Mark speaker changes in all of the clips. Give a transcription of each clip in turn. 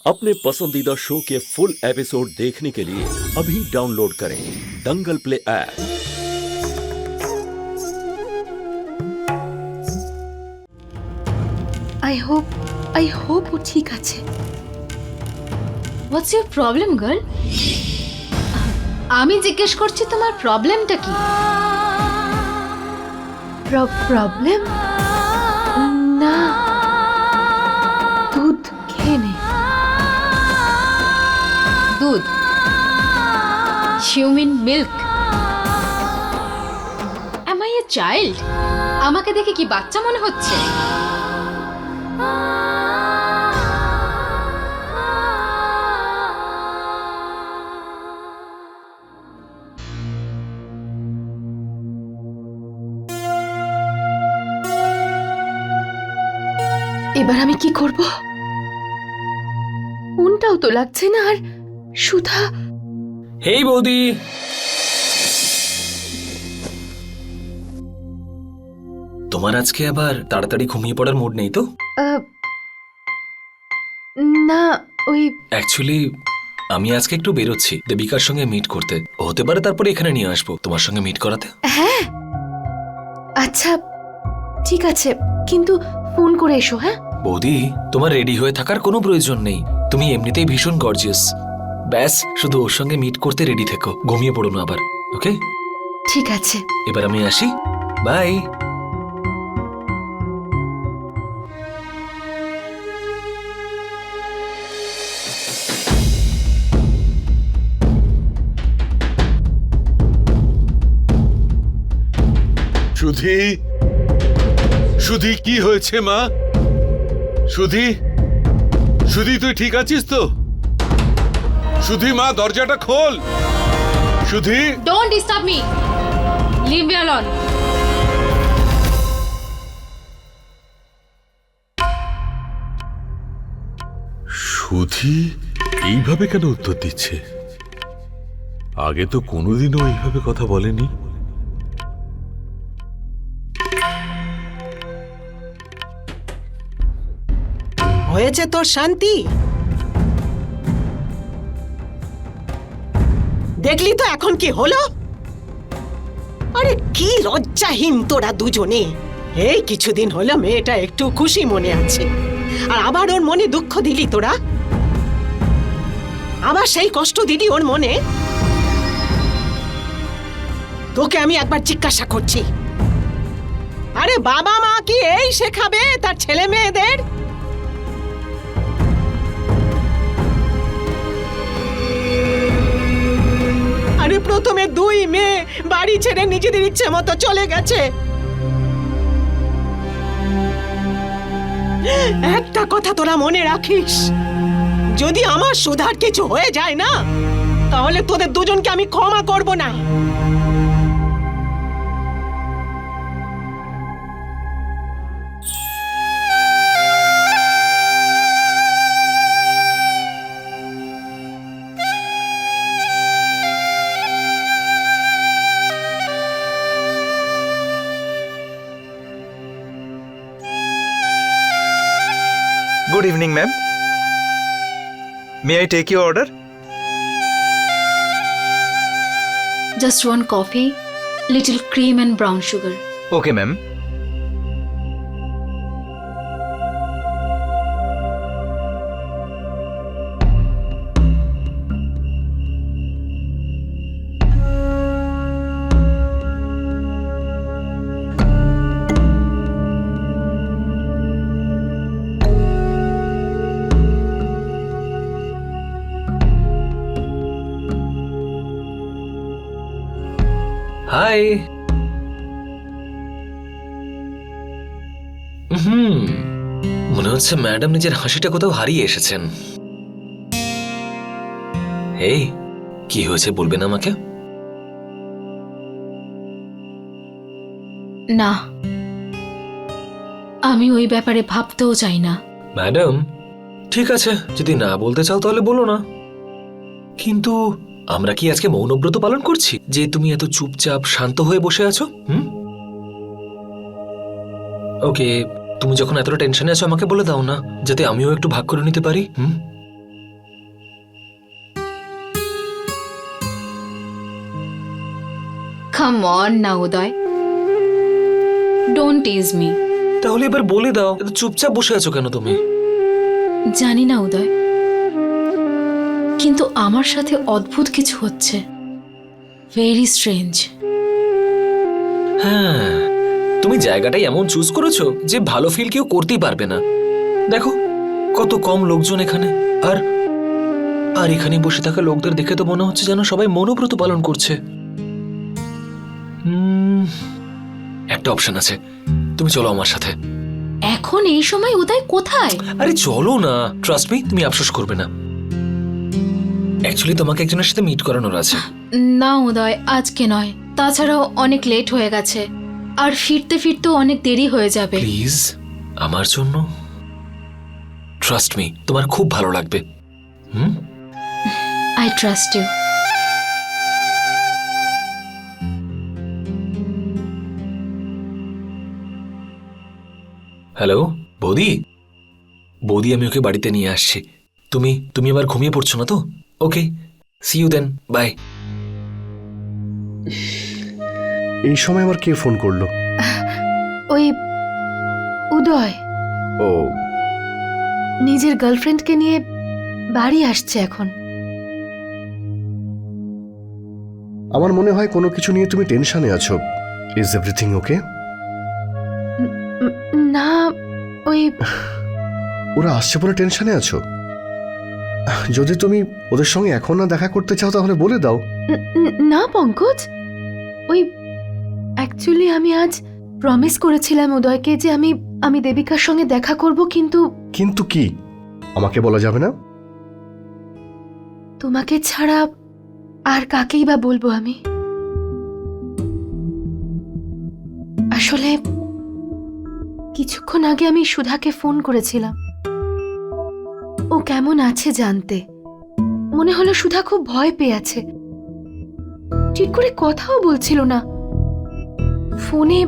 Speaker 1: अपने पसंदीदा शो के फुल एपिसोड देखने के लिए अभी डाउनलोड करें दंगल प्ले ऐप।
Speaker 2: I hope ও ঠিক আছে।
Speaker 3: What's your problem, girl? আমি জিজ্ঞেস করছি তোমার প্রবলেমটা কি?
Speaker 2: প্রবলেম না, দুধ খেয়ে নে।
Speaker 3: দুধ? You mean milk? Am I a child? আমাকে দেখে কি বাচ্চা মনে হচ্ছে?
Speaker 2: এবার আমি কি করব? মনটাও তো লাগছে না। আর সুধা,
Speaker 4: হেই বৌদি, তোমার আজকে আবার তাড়াতাড়ি ঘুমিয়ে পড়ার মুড নেই তো?
Speaker 2: না ওই
Speaker 4: অ্যাকচুয়ালি আমি আজকে একটু বেরোচ্ছি দেবিকার সঙ্গে মিট করতে। হতে পারে তারপরে এখানে নিয়ে আসবো তোমার সঙ্গে মিট করাতে।
Speaker 2: হ্যাঁ আচ্ছা ঠিক আছে, কিন্তু ফোন করে এসো। হ্যাঁ
Speaker 4: বৌদি, তোমার রেডি হয়ে থাকার কোনো প্রয়োজন নেই, তুমি এমনিতেই ভীষণ গর্জিয়াস। ব্যাস শুধু ওর সঙ্গে মিট করতে রেডি থেকো, ঘুমিয়ে পড়ো না আবার। ওকে
Speaker 2: ঠিক আছে।
Speaker 4: এবার আমি আসি, বাই।
Speaker 5: সুধি, সুধি কি হয়েছে মা? সুধি, সুধি তুই ঠিক আছিস তো? সুধি মা, দরজাটা খোল। সুধি,
Speaker 3: Don't disturb me. Leave me alone.
Speaker 5: সুধি এইভাবে কেন উত্তর দিচ্ছে? আগে তো কোনোদিনও এইভাবে কথা বলেনি।
Speaker 6: হয়েছে তোর শান্তি? দেখলি তো এখন কি হলো? আরে কি লজ্জাহীন তোরা দুজনে। এই কিছুদিন হলো মেয়েটা একটু খুশি মনে আছে, আর আবার ওর মনে দুঃখ দিলি তোরা। আবার সেই কষ্ট দিলি ওর মনে। তোকে আমি একবার জিজ্ঞাসা করছি, আরে বাবা মা কি এই শেখাবে তার ছেলে মেয়েদের? আরে প্রথমে দুই মেয়ে বাড়ি ছেড়ে নিজেদের ইচ্ছে মতো চলে গেছে। একটা কথা তোরা মনে রাখিস, যদি আমার সুধার কিছু হয়ে যায় না, তাহলে তোদের দুজনকে আমি ক্ষমা করব না।
Speaker 7: Good evening, ma'am. May I take your order?
Speaker 3: Just one coffee, little cream and brown sugar.
Speaker 7: Okay, ma'am.
Speaker 4: Hi. মনে হচ্ছে ম্যাডাম নিজের হাসিটা কোথাও হারিয়ে এসেছেন। এই কি হয়েছে বলবেন আমাকে?
Speaker 3: না, আমি ওই ব্যাপারে ভাবতেও চাই না।
Speaker 4: ম্যাডাম ঠিক আছে, যদি না বলতে চাও তাহলে বলো না, কিন্তু আমরা কি আজকে মৌনব্রত পালন করছি যে তুমি এত চুপচাপ শান্ত হয়ে বসে আছো? ওকে, তুমি যখন এতটা টেনশনে আছো আমাকে বলে দাও না, যাতে আমিও একটু ভাগ করে নিতে পারি।
Speaker 3: কাম অন না উদয়, ডোন্ট টিজ মি।
Speaker 4: তাহলে এবার বলে দাও, এত চুপচাপ বসে আছো কেন তুমি?
Speaker 3: জানি না উদয়, কিন্তু আমার সাথে অদ্ভুত কিছু হচ্ছে, ভেরি স্ট্রেঞ্জ।
Speaker 4: হ্যাঁ, তুমি জায়গাটাই এমন চুজ করেছো যে ভালো ফিল কেউ করতেই পারবে না। দেখো কত কম লোকজন এখানে, আর আর এখানে বসে থাকা লোকদের দেখে তো মনে হচ্ছে যেন সবাই মৌনব্রত পালন করছে। একটা অপশন আছে, তুমি চলো আমার সাথে।
Speaker 3: এখন এই সময় উদয় কোথায়?
Speaker 4: আরে চলো না, ট্রাস্ট মি, তুমি আফসোস করবে না। অ্যাকচুয়ালি তোমাকে একজনের সাথে মিট করানোর আছে।
Speaker 3: না উদয়, আজকে নয়, তাছাড়াও অনেক লেট হয়ে গেছে, আর ফিরতে ফিরতেও অনেক দেরি হয়ে যাবে।
Speaker 4: প্লিজ আমার জন্য, ট্রাস্ট মি, তোমার খুব ভালো লাগবে।
Speaker 3: I trust you.
Speaker 4: হ্যালো বৌদি, বৌদি আমি ওকে বাড়িতে নিয়ে আসছি। তুমি তুমি আবার ঘুমিয়ে পড়ছো না তো? ওকে, সি ইউ দেন, বাই।
Speaker 8: এই সময় আবার কে ফোন করলো?
Speaker 2: ওই উদয়
Speaker 8: ও,
Speaker 2: নিজের গার্লফ্রেন্ডকে নিয়ে বাড়ি আসছে এখন।
Speaker 8: আমার মনে হয় কোনো কিছু নিয়ে তুমি টেনশনে আছো। Is everything okay?
Speaker 2: না, ওই
Speaker 8: ওরা আসছে বলে টেনশনে আছো? যদি তুমি ওদের সঙ্গে এখন না দেখা করতে চাও তাহলে বলে দাও।
Speaker 2: না পঙ্কজ, ওই অ্যাকচুয়ালি আমি আজ প্রমিস করেছিলাম উদয়কে যে আমি দেবিকার সঙ্গে দেখা করব, কিন্তু
Speaker 8: কিন্তু কি আমাকে বলা যাবে না?
Speaker 2: তোমাকে ছাড়া আর কাকেই বা বলবো আমি। আসলে কিছুক্ষণ আগে আমি সুধাকে ফোন করেছিলাম, ও কেমন আছে জানতে। মনে হলো সুধা খুব ভয় পেয়ে আছে, ঠিক করে কথাও বলছিল না। ফোনে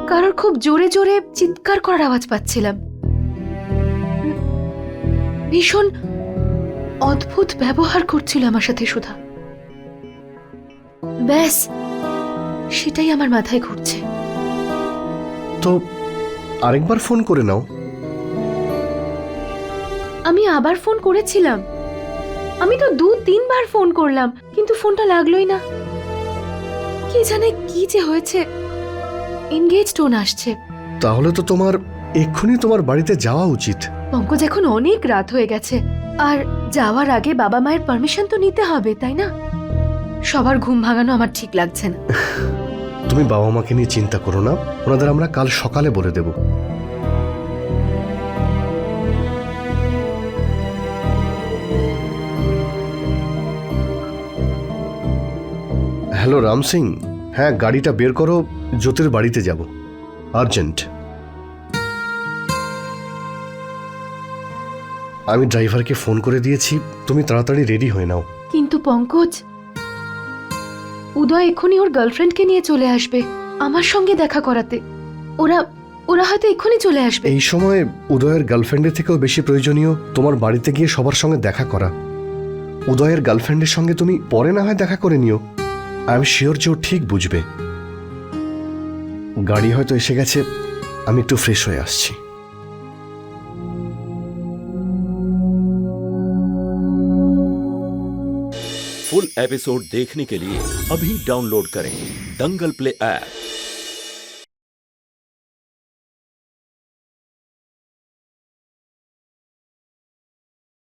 Speaker 2: কারোর খুব জোরে জোরে চিৎকার করার আওয়াজ পাচ্ছিলাম। ভীষণ অদ্ভুত ব্যবহার করছিল আমার সাথে সুধা। ব্যাস সেটাই আমার মাথায় ঘুরছে।
Speaker 8: তো আরেকবার ফোন করে নাও।
Speaker 2: আমি আবার ফোন করেছিলাম, আমি তো 2-3 বার ফোন করলাম, কিন্তু ফোনটা লাগলোই না। কি জানে কি যে হয়েছে, এনগেজ টোন আসছে।
Speaker 8: তাহলে তো তোমার এক্ষুনি তোমার বাড়িতে যাওয়া উচিত।
Speaker 2: পঙ্কজ, এখন অনেক রাত হয়ে গেছে, আর যাওয়ার আগে বাবা মায়ের পারমিশন তো নিতে হবে, তাই না? সবার ঘুম ভাঙানো আমার ঠিক লাগছে না।
Speaker 8: তুমি বাবা মাকে নিয়ে চিন্তা করো না, ওনাদের আমরা কাল সকালে বলে দেব। হ্যালো রাম সিং, হ্যাঁ গাড়িটা বের করো, জ্যোতির বাড়িতে যাব, আর্জেন্ট। আমি ড্রাইভারকে ফোন করে দিয়েছি, তুমি তাড়াতাড়ি রেডি হয়ে নাও।
Speaker 2: কিন্তু পঙ্কজ, উদয় এক্ষুনি ওর গার্লফ্রেন্ডকে নিয়ে চলে আসবে আমার সঙ্গে দেখা করাতে। ওরা ওরা হয়তো এক্ষুনি চলে আসবে।
Speaker 8: এই সময় উদয়ের গার্লফ্রেন্ডের থেকেও বেশি প্রয়োজনীয় তোমার বাড়িতে গিয়ে সবার সঙ্গে দেখা করা। উদয়ের গার্লফ্রেন্ডের সঙ্গে তুমি পরে না হয় দেখা করে নিও, আই এম শিওর যে ও ঠিক বুঝবে। গাড়ি হয়তো এসে গেছে, আমি একটু ফ্রেশ হয়ে আসছি।
Speaker 1: फुल एपिसोड देखने के लिए अभी डाउनलोड करें दंगल प्ले ऐप।